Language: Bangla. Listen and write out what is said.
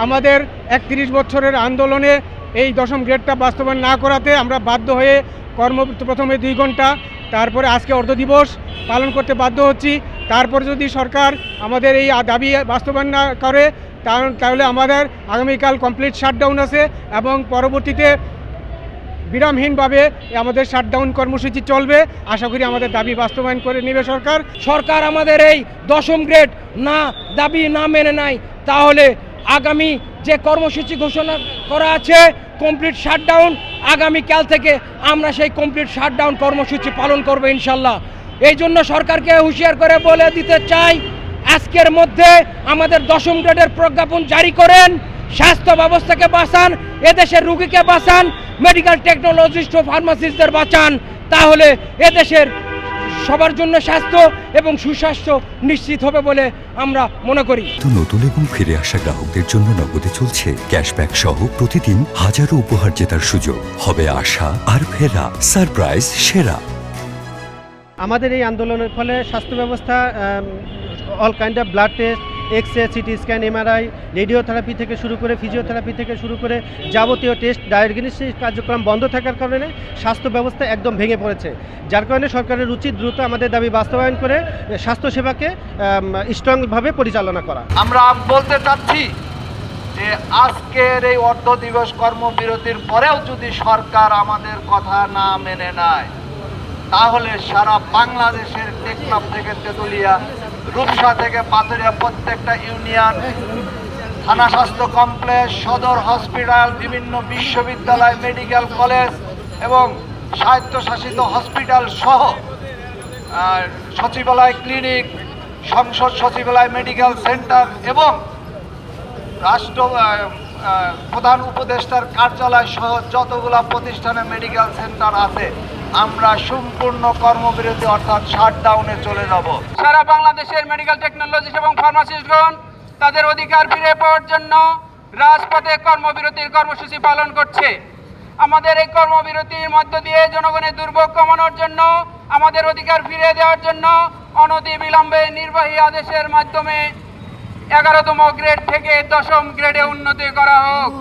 আমাদের 31 বছরের আন্দোলনে এই দশম গ্রেডটা বাস্তবায়ন না করাতে আমরা বাধ্য হয়ে প্রথমে 2 ঘন্টা, তারপরে আজকে অর্ধ দিবস পালন করতে বাধ্য হচ্ছি। তারপরে যদি সরকার আমাদের এই দাবি বাস্তবায়ন না করে তাহলে আমাদের আগামীকাল কমপ্লিট শাটডাউন আছে এবং পরবর্তীতে বিরামহীনভাবে আমাদের শাটডাউন কর্মসূচি চলবে। আশা করি আমাদের দাবি বাস্তবায়ন করে নেবে সরকার। সরকার আমাদের এই দশম গ্রেড দাবি না মেনে নেয় তাহলে আগামী যে কর্মসূচি ঘোষণা করা আছে কমপ্লিট শাটডাউন, আগামীকাল থেকে আমরা সেই কমপ্লিট শাটডাউন কর্মসূচি পালন করব ইনশাল্লাহ। এই জন্য সরকারকে হুঁশিয়ার করে বলে দিতে চাই, আজকের মধ্যে আমাদের দশম গ্রেডের প্রজ্ঞাপন জারি করেন, স্বাস্থ্য ব্যবস্থাকে বাঁচান, এদেশের রুগীকে বাঁচান, মেডিকেল টেকনোলজিস্ট ও ফার্মাসিস্টদের বাঁচান, তাহলে এদেশের সবার জন্য স্বাস্থ্য এবং সুস্বাস্থ্য নিশ্চিত হবে বলে আমরা মনে করি। নতুন এবং ফিরে আসা গ্রাহকদের জন্য নগদে চলছে ক্যাশব্যাক সহ প্রতিদিন হাজারো উপহার জেতার সুযোগ। হবে আশা আর ফেরা, সারপ্রাইজ সেরা। আমাদের এই আন্দোলনের ফলে স্বাস্থ্য ব্যবস্থা all kind of blood test, X-ray, CT scan, MRI, radiotherapy থেকে শুরু করে ফিজিওথেরাপি থেকে শুরু করে যাবতীয় টেস্ট ডায়াগনস্টিক কার্যক্রম বন্ধ থাকার কারণে স্বাস্থ্য ব্যবস্থা একদম ভেঙে পড়েছে। যার কারণে সরকারের উচিত দ্রুত আমাদের দাবি বাস্তবায়ন করে স্বাস্থ্যসেবাকে স্ট্রংভাবে পরিচালনা করা। আমরা বলতে চাচ্ছি যে আজকের এই অর্ধ দিবস কর্মবিরতির পরেও যদি সরকার আমাদের কথা না মেনে নেয় তাহলে সারা বাংলাদেশের টেকনাফ থেকে তেঁতুলিয়া, রূপসা থেকে পাথুরিয়া প্রত্যেকটা ইউনিয়ন, থানা স্বাস্থ্য কমপ্লেক্স, সদর হসপিটাল, বিভিন্ন বিশ্ববিদ্যালয়, মেডিকেল কলেজ এবং স্বায়ত্তশাসিত হসপিটাল সহ সচিবালয়, ক্লিনিক, সংসদ সচিবালয়, মেডিকেল সেন্টার এবং রাষ্ট্র প্রধান উপদেষ্টার কার্যালয় সহ যতগুলো প্রতিষ্ঠানে মেডিকেল সেন্টার আছে আমরা সম্পূর্ণ কর্মবিরতি অর্থাৎ শাটডাউনে চলে যাব। সারা বাংলাদেশের মেডিকেল টেকনোলজিস্ট এবং ফার্মাসিস্টগণ তাদের অধিকার ফিরে পাওয়ার জন্য রাজপথে কর্মবিরতির কর্মসূচি পালন করছে। আমাদের এই কর্মবিরতির মধ্য দিয়ে জনগণের দুর্ভোগ কমানোর জন্য, আমাদের অধিকার ফিরে দেওয়ার জন্য অনতিবিলম্বে নির্বাহী আদেশের মাধ্যমে 11তম গ্রেড থেকে 10ম গ্রেডে উন্নতি করা হোক।